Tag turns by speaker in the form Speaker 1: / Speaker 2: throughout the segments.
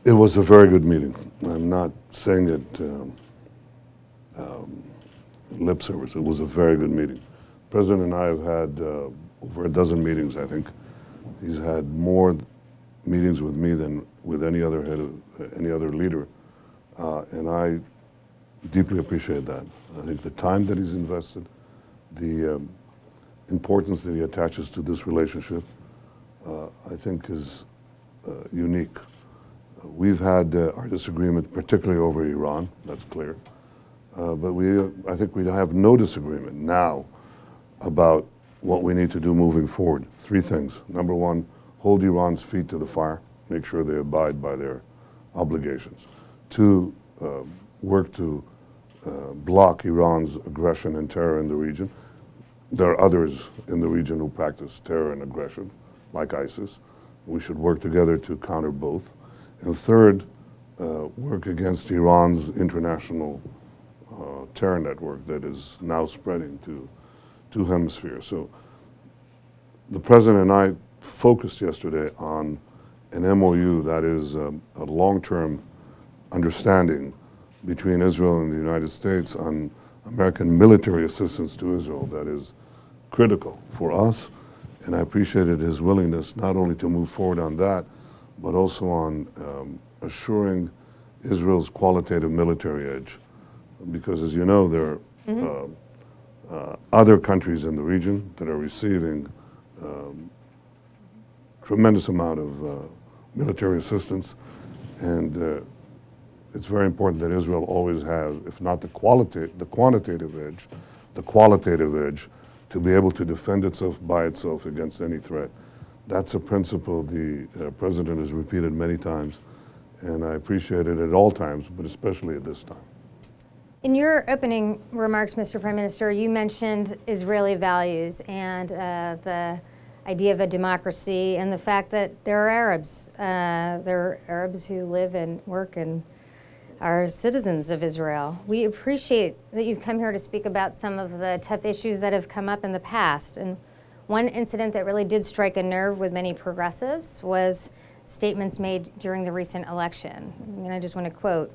Speaker 1: It was a very good meeting. I'm not saying it lip service. It was a very good meeting. The President and I have had over a dozen meetings, I think. He's had more meetings with me than with any other head of any other leader, and I deeply appreciate that. I think the time that he's invested, the importance that he attaches to this relationship, I think is unique. We've had our disagreement, particularly over Iran, that's clear. But I think we have no disagreement now about what we need to do moving forward. Three things. Number one, hold Iran's feet to the fire, make sure they abide by their obligations. Two, work to block Iran's aggression and terror in the region. There are others in the region who practice terror and aggression, like ISIS. We should work together to counter both. And third, work against Iran's international terror network that is now spreading to two hemispheres. So the President and I focused yesterday on an MOU that is a long-term understanding between Israel and the United States on American military assistance to Israel that is critical for us. And I appreciated his willingness not only to move forward on that, but also on assuring Israel's qualitative military edge. Because as you know, there are other countries in the region that are receiving tremendous amount of military assistance. And it's very important that Israel always has, if not the quantitative edge, the qualitative edge to be able to defend itself by itself against any threat. That's a principle the President has repeated many times, and I appreciate it at all times, but especially at this time.
Speaker 2: In your opening remarks, Mr. Prime Minister, you mentioned Israeli values and the idea of a democracy and the fact that there are Arabs. There are Arabs who live and work and are citizens of Israel. We appreciate that you've come here to speak about some of the tough issues that have come up in the past. And one incident that really did strike a nerve with many progressives was statements made during the recent election. And I just want to quote,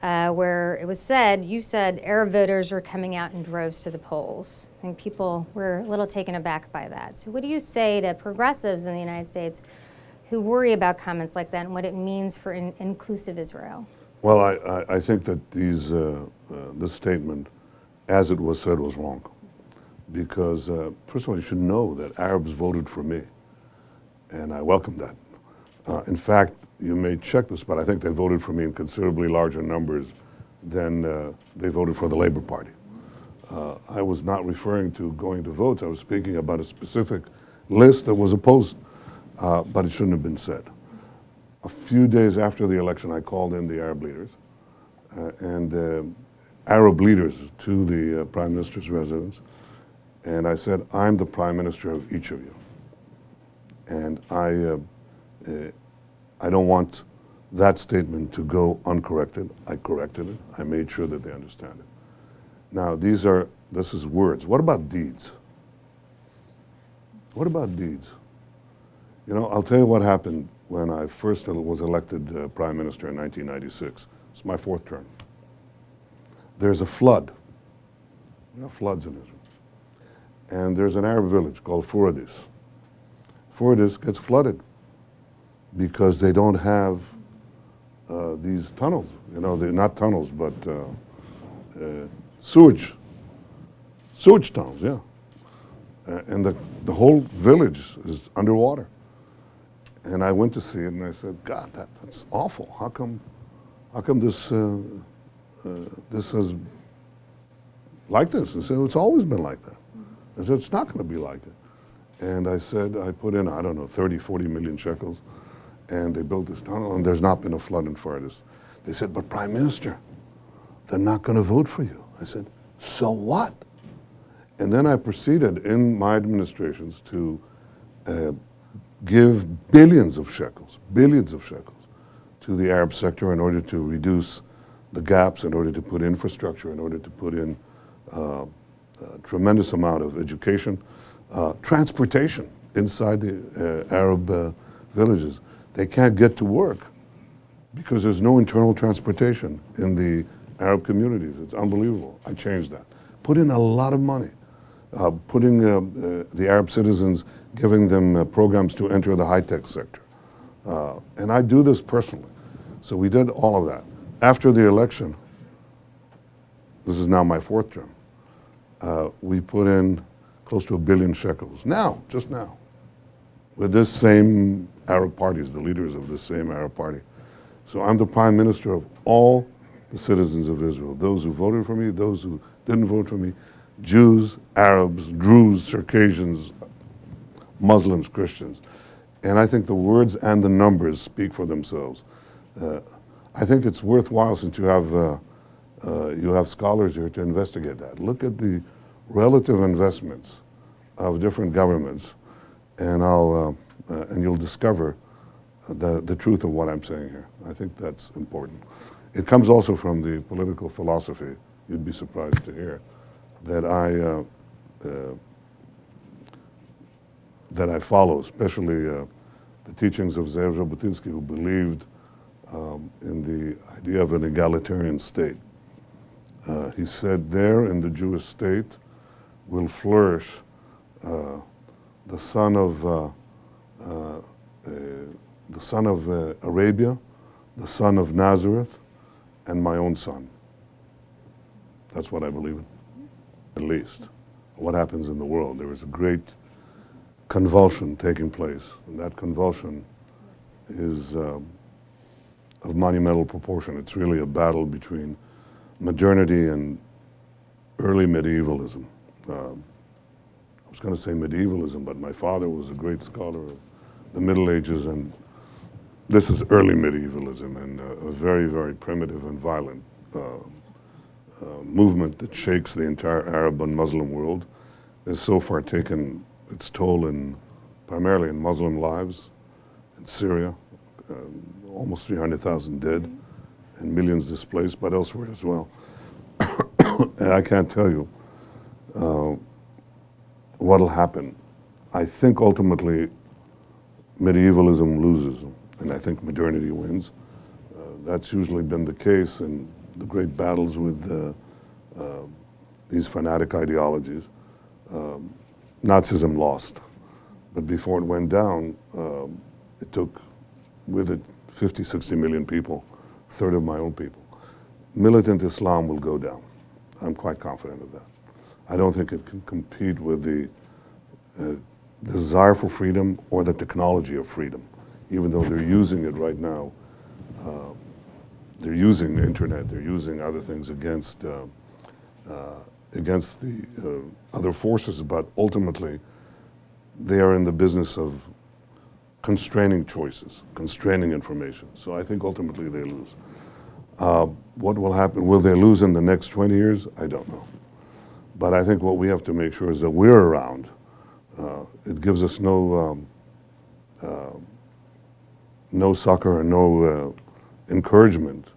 Speaker 2: where it was said, you said Arab voters were coming out in droves to the polls. And people were a little taken aback by that. So what do you say to progressives in the United States who worry about comments like that and what it means for inclusive Israel?
Speaker 1: Well, I think that this statement, as it was said, was wrong. Because, first of all, you should know that Arabs voted for me, and I welcome that. In fact, you may check this, but I think they voted for me in considerably larger numbers than they voted for the Labour Party. I was not referring to going to votes. I was speaking about a specific list that was opposed, but it shouldn't have been said. A few days after the election, I called in the Arab leaders and Arab leaders to the Prime Minister's residence, and I said, I'm the Prime Minister of each of you. And I don't want that statement to go uncorrected. I corrected it. I made sure that they understand it. Now, this is words. What about deeds? What about deeds? You know, I'll tell you what happened when I first was elected Prime Minister in 1996. It's my fourth term. There's a flood. You know, floods in Israel. And there's an Arab village called Furadis. Furadis gets flooded because they don't have these tunnels. You know, they're not tunnels, but sewage tunnels, yeah. And the whole village is underwater. And I went to see it, and I said, God, that's awful. How come this is like this? They said, it's always been like that. I said, it's not going to be like it. And I said, I put in, I don't know, 30, 40 million shekels, and they built this tunnel, and there's not been a flood in Furadis. They said, but Prime Minister, they're not going to vote for you. I said, so what? And then I proceeded in my administrations to give billions of shekels to the Arab sector in order to reduce the gaps, in order to put infrastructure, in order to put in a tremendous amount of education, transportation inside the Arab villages. They can't get to work because there's no internal transportation in the Arab communities. It's unbelievable. I changed that. Put in a lot of money, putting the Arab citizens, giving them programs to enter the high-tech sector. And I do this personally. So we did all of that. After the election, this is now my 4th term, we put in close to 1 billion shekels. Now, just now, with this same Arab parties, the leaders of this same Arab party. So I'm the prime minister of all the citizens of Israel, those who voted for me, those who didn't vote for me, Jews, Arabs, Druze, Circassians, Muslims, Christians. And I think the words and the numbers speak for themselves. I think it's worthwhile, since you have scholars here, to investigate that. Look at the relative investments of different governments, and and you'll discover the truth of what I'm saying here. I think that's important. It comes also from the political philosophy, you'd be surprised to hear, that I follow, especially the teachings of Zev Jabotinsky, who believed in the idea of an egalitarian state. He said, there in the Jewish state will flourish the son of Arabia, the son of Nazareth, and my own son. That's what I believe in, at least. What happens in the world? There is a great convulsion taking place, and that convulsion is of monumental proportion. It's really a battle between modernity and early medievalism. I was going to say medievalism, but my father was a great scholar of the Middle Ages, and this is early medievalism, and a very, very primitive and violent movement that shakes the entire Arab and Muslim world. Has so far taken its toll primarily in Muslim lives in Syria, almost 300,000 dead and millions displaced, but elsewhere as well. And I can't tell you what'll happen. I think ultimately medievalism loses, and I think modernity wins. That's usually been the case in the great battles with these fanatic ideologies. Nazism lost, but before it went down, it took with it 50, 60 million people, a third of my own people. Militant Islam will go down. I'm quite confident of that. I don't think it can compete with the desire for freedom or the technology of freedom, even though they're using it right now. They're using the internet, they're using other things against the other forces, but ultimately they are in the business of constraining choices, constraining information. So I think ultimately they lose. What will happen? Will they lose in the next 20 years? I don't know. But I think what we have to make sure is that we're around. It gives us no succor and no encouragement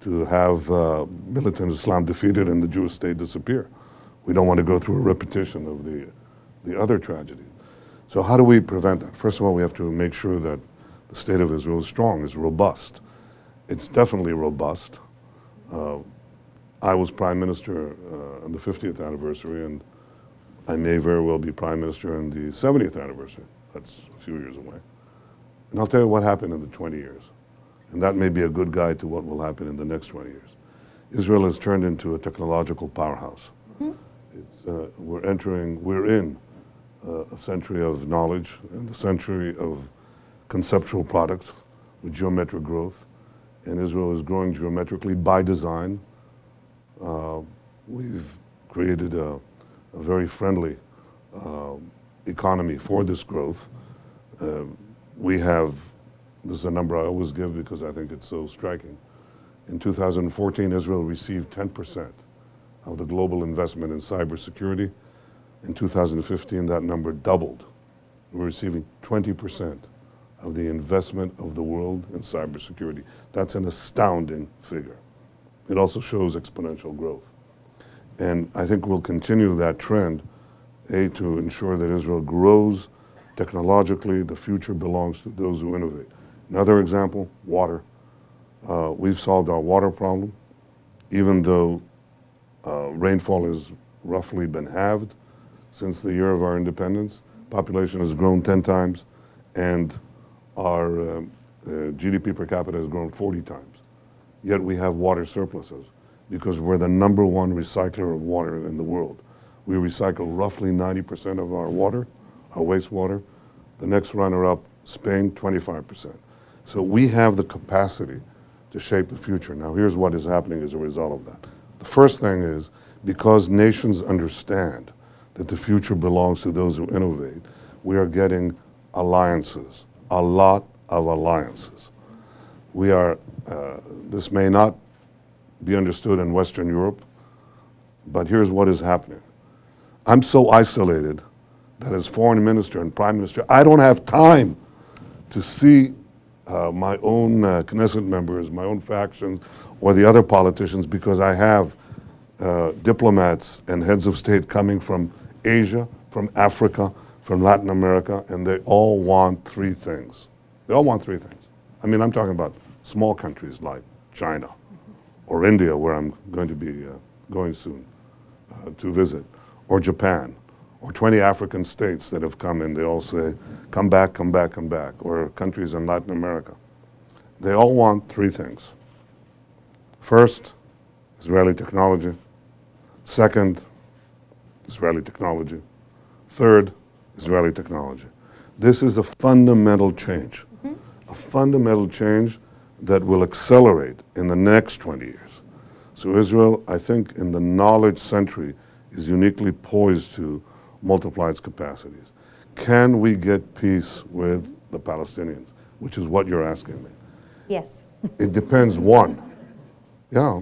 Speaker 1: to have militant Islam defeated and the Jewish state disappear. We don't want to go through a repetition of the other tragedy. So how do we prevent that? First of all, we have to make sure that the state of Israel is strong, is robust. It's definitely robust. I was prime minister on the 50th anniversary, and I may very well be prime minister on the 70th anniversary. That's a few years away. And I'll tell you what happened in the 20 years. And that may be a good guide to what will happen in the next 20 years. Israel has turned into a technological powerhouse. Mm-hmm. We're in a century of knowledge and a century of conceptual products with geometric growth. And Israel is growing geometrically by design. We've created a very friendly economy for this growth. This is a number I always give because I think it's so striking. In 2014, Israel received 10% of the global investment in cybersecurity. In 2015, that number doubled. We're receiving 20% of the investment of the world in cybersecurity. That's an astounding figure. It also shows exponential growth. And I think we'll continue that trend, to ensure that Israel grows technologically. The future belongs to those who innovate. Another example, water. We've solved our water problem, even though rainfall has roughly been halved since the year of our independence. Population has grown 10 times, and our GDP per capita has grown 40 times. Yet we have water surpluses because we're the #1 recycler of water in the world. We recycle roughly 90% of our water, our wastewater. The next runner-up, Spain, 25%. So we have the capacity to shape the future. Now here's what is happening as a result of that. The first thing is, because nations understand that the future belongs to those who innovate, we are getting alliances, a lot of alliances. We are, this may not be understood in Western Europe, but here's what is happening. I'm so isolated that as foreign minister and prime minister, I don't have time to see my own Knesset members, my own factions, or the other politicians, because I have diplomats and heads of state coming from Asia, from Africa, from Latin America, and they all want 3 things. They all want 3 things. I mean, I'm talking about small countries like China or India, where I'm going to be going soon to visit, or Japan, or 20 African states that have come in. They all say, come back, come back, come back, or countries in Latin America. They all want 3 things. First, Israeli technology. Second, Israeli technology. Third, Israeli technology. This is a fundamental change, a fundamental change that will accelerate in the next 20 years. So Israel, I think, in the knowledge century, is uniquely poised to multiply its capacities. Can we get peace with the Palestinians, which is what you're asking me?
Speaker 2: Yes.
Speaker 1: It depends, one. Yeah,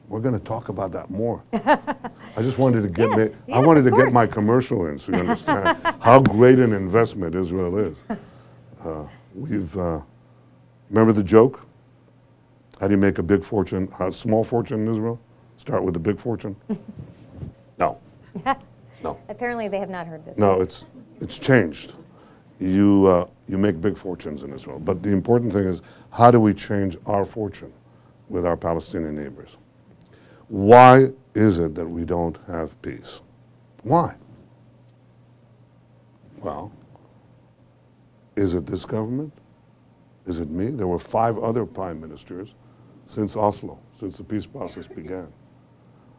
Speaker 1: we're going to talk about that more. I just wanted to get I wanted to get my commercial in so you understand how great an investment Israel is. Remember the joke? How do you make a big fortune, a small fortune in Israel? Start with a big fortune? No. No.
Speaker 2: Apparently they have not heard this.
Speaker 1: No, it's changed. You make big fortunes in Israel. But the important thing is, how do we change our fortune with our Palestinian neighbors? Why is it that we don't have peace? Why? Well, is it this government? Is it me? There were 5 other prime ministers since Oslo, since the peace process began.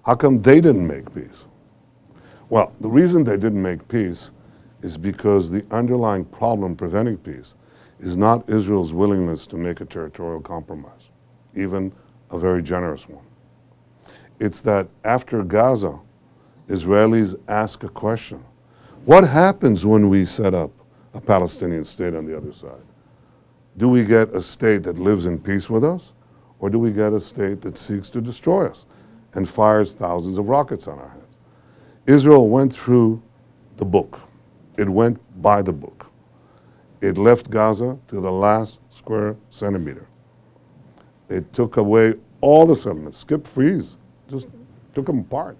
Speaker 1: How come they didn't make peace? Well, the reason they didn't make peace is because the underlying problem preventing peace is not Israel's willingness to make a territorial compromise, even a very generous one. It's that after Gaza, Israelis ask a question. What happens when we set up a Palestinian state on the other side? Do we get a state that lives in peace with us, or do we get a state that seeks to destroy us and fires thousands of rockets on our heads? Israel went through the book. It went by the book. It left Gaza to the last square centimeter. It took away all the settlements, skip freeze, just took them apart.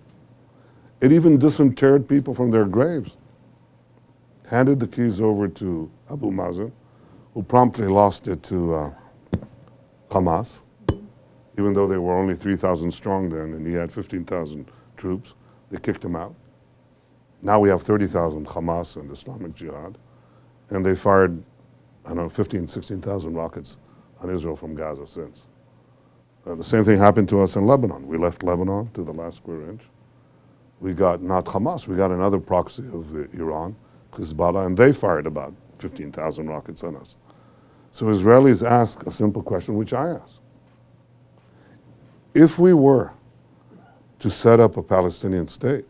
Speaker 1: It even disinterred people from their graves, handed the keys over to Abu Mazen, who promptly lost it to Hamas, even though they were only 3,000 strong then and he had 15,000 troops. They kicked him out. Now we have 30,000 Hamas and Islamic Jihad, and they fired, I don't know, 15,000, 16,000 rockets on Israel from Gaza since. The same thing happened to us in Lebanon. We left Lebanon to the last square inch. We got not Hamas, we got another proxy of Iran, Hezbollah, and they fired about 15,000 rockets on us. So Israelis ask a simple question, which I ask. If we were to set up a Palestinian state,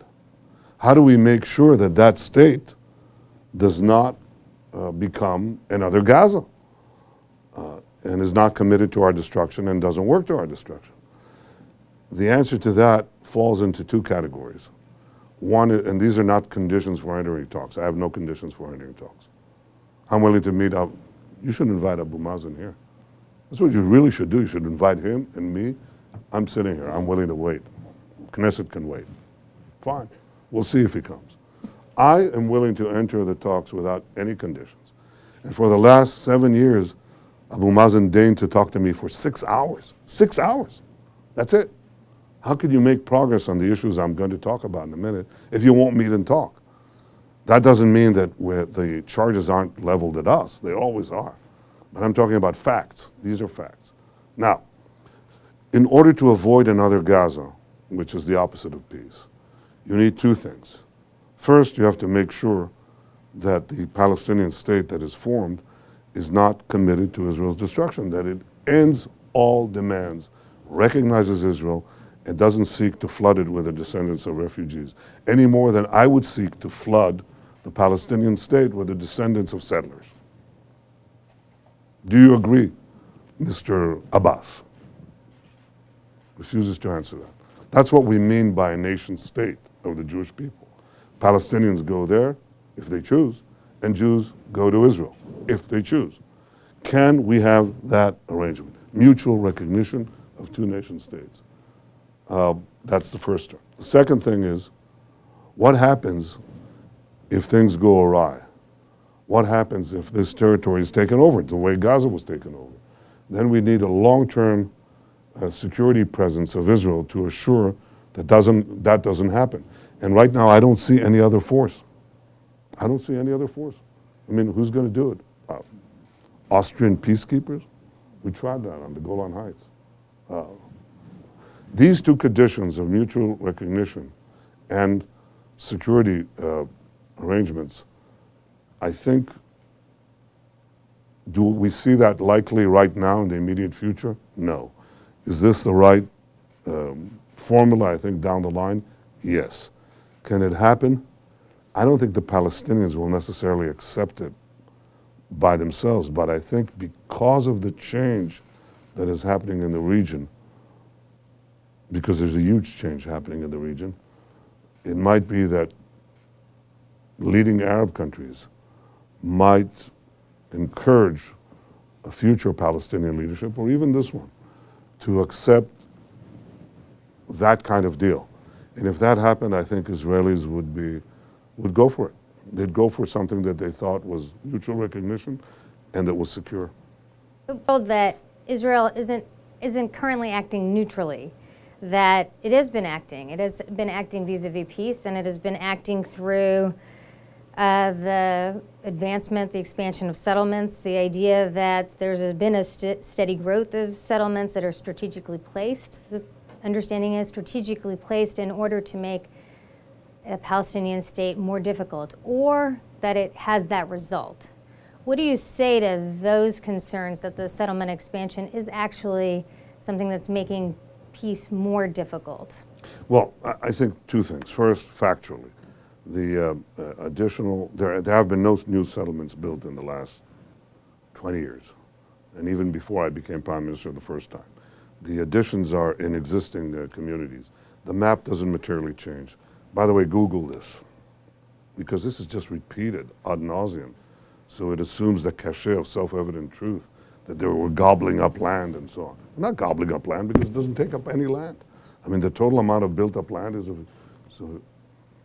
Speaker 1: how do we make sure that that state does not become another Gaza and is not committed to our destruction and doesn't work to our destruction? The answer to that falls into 2 categories. One, and these are not conditions for entering talks. I have no conditions for entering talks. I'm willing to meet up. You should invite Abu Mazen here. That's what you really should do. You should invite him and me. I'm sitting here. I'm willing to wait. Knesset can wait. Fine. We'll see if he comes. I am willing to enter the talks without any conditions. And for the last 7 years, Abu Mazen deigned to talk to me for 6 hours. 6 hours. That's it. How could you make progress on the issues I'm going to talk about in a minute if you won't meet and talk? That doesn't mean that the charges aren't leveled at us. They always are. But I'm talking about facts. These are facts. Now, in order to avoid another Gaza, which is the opposite of peace, you need two things. First, you have to make sure that the Palestinian state that is formed is not committed to Israel's destruction, that it ends all demands, recognizes Israel, and doesn't seek to flood it with the descendants of refugees, any more than I would seek to flood the Palestinian state with the descendants of settlers. Do you agree, Mr. Abbas? Refuses to answer that. That's what we mean by a nation state of the Jewish people. Palestinians go there, if they choose, and Jews go to Israel, if they choose. Can we have that arrangement? Mutual recognition of two nation states. That's the first term. The second thing is, what happens if things go awry? What happens if this territory is taken over the way Gaza was taken over? Then we need a long-term security presence of Israel to assure that doesn't happen. And right now, I don't see any other force. I don't see any other force. I mean, who's going to do it? Austrian peacekeepers? We tried that on the Golan Heights. These two conditions of mutual recognition and security arrangements, I think, do we see that likely right now in the immediate future? No. Is this the right formula, I think, down the line? Yes. Can it happen? I don't think the Palestinians will necessarily accept it by themselves, but I think because of the change that is happening in the region, because there's a huge change happening in the region, it might be that leading Arab countries might encourage a future Palestinian leadership, or even this one, to accept that kind of deal. And if that happened, I think Israelis would go for it. They'd go for something that they thought was mutual recognition and that was secure.
Speaker 2: We're told that Israel isn't currently acting neutrally, that it has been acting. It has been acting vis-a-vis peace, and it has been acting through the advancement, the expansion of settlements, the idea that there's been a steady growth of settlements that are strategically placed. The understanding is strategically placed in order to make a Palestinian state more difficult, or that it has that result. What do you say to those concerns that the settlement expansion is actually something that's making peace more difficult?
Speaker 1: Well, I think two things. First, factually, the there have been no new settlements built in the last 20 years, and even before I became Prime Minister the first time. The additions are in existing communities. The map doesn't materially change. By the way, Google this, because this is just repeated ad nauseum. So it assumes the cachet of self-evident truth, that they were gobbling up land and so on. We're not gobbling up land because it doesn't take up any land. I mean, the total amount of built-up land is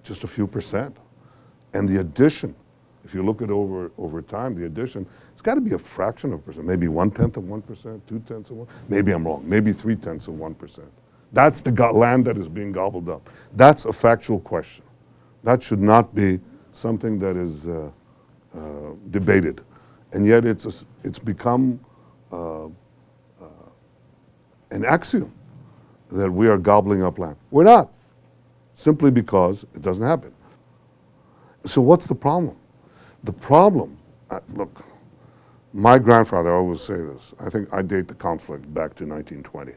Speaker 1: just a few percent. And the addition, if you look at over time, the addition, it's got to be a fraction of a percent, maybe 1/10 of 1%, 2/10 of 1%, maybe I'm wrong, maybe 3/10 of 1%. That's the land that is being gobbled up. That's a factual question. That should not be something that is debated. And yet it's become an axiom that we are gobbling up land. We're not, simply because it doesn't happen. So what's the problem? The problem, look, my grandfather, I always say this, I think I date the conflict back to 1920.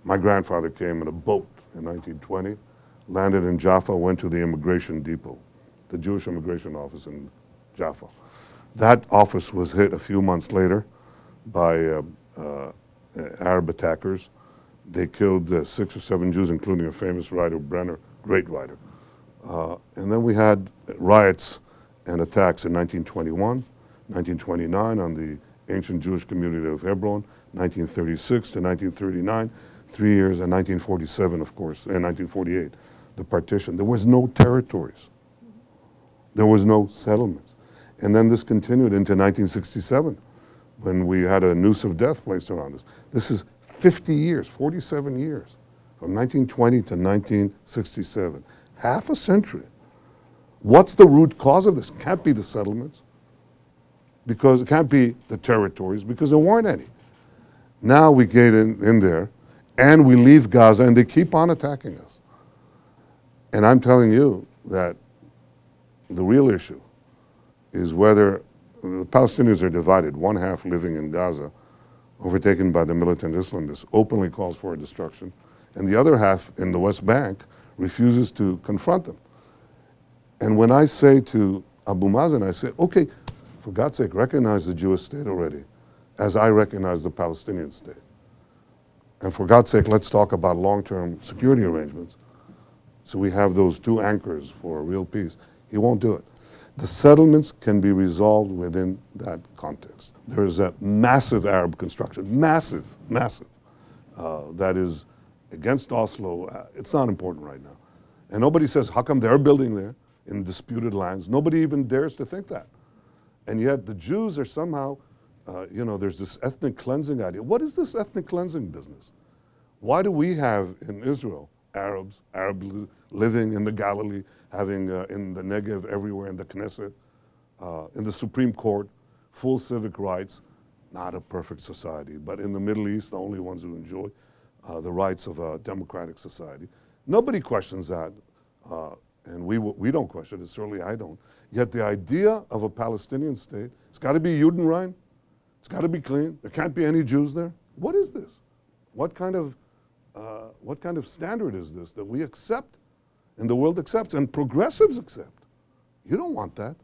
Speaker 1: My grandfather came in a boat in 1920, landed in Jaffa, went to the immigration depot, the Jewish immigration office in Jaffa. That office was hit a few months later by Arab attackers. They killed 6 or 7 Jews, including a famous writer, Brenner, great writer. And then we had riots and attacks in 1921, 1929 on the ancient Jewish community of Hebron, 1936 to 1939, 3 years, and 1947, of course, and 1948, the partition. There was no territories. There was no settlements. And then this continued into 1967, when we had a noose of death placed around us. This is 50 years, 47 years, from 1920 to 1967. Half a century. What's the root cause of this? It can't be the settlements, because it can't be the territories, because there weren't any. Now we get in there, and we leave Gaza, and they keep on attacking us. And I'm telling you that the real issue is whether the Palestinians are divided, one half living in Gaza, overtaken by the militant Islamists, openly calls for destruction, and the other half in the West Bank refuses to confront them. And when I say to Abu Mazen, I say, okay, for God's sake, recognize the Jewish state already, as I recognize the Palestinian state. And for God's sake, let's talk about long-term security arrangements, so we have those two anchors for a real peace. He won't do it. The settlements can be resolved within that context. There is a massive Arab construction, massive, that is against Oslo. It's not important right now. And nobody says, how come they're building there in disputed lands? Nobody even dares to think that. And yet the Jews are somehow, you know, there's this ethnic cleansing idea. What is this ethnic cleansing business? Why do we have in Israel Arabs living in the Galilee, having in the Negev, everywhere in the Knesset, in the Supreme Court, full civic rights, not a perfect society, but in the Middle East, the only ones who enjoy the rights of a democratic society. Nobody questions that, and we don't question it, certainly I don't. Yet the idea of a Palestinian state, it's got to be Judenrein, it's got to be clean, there can't be any Jews there. What is this? What kind of standard is this that we accept and the world accepts and progressives accept? You don't want that.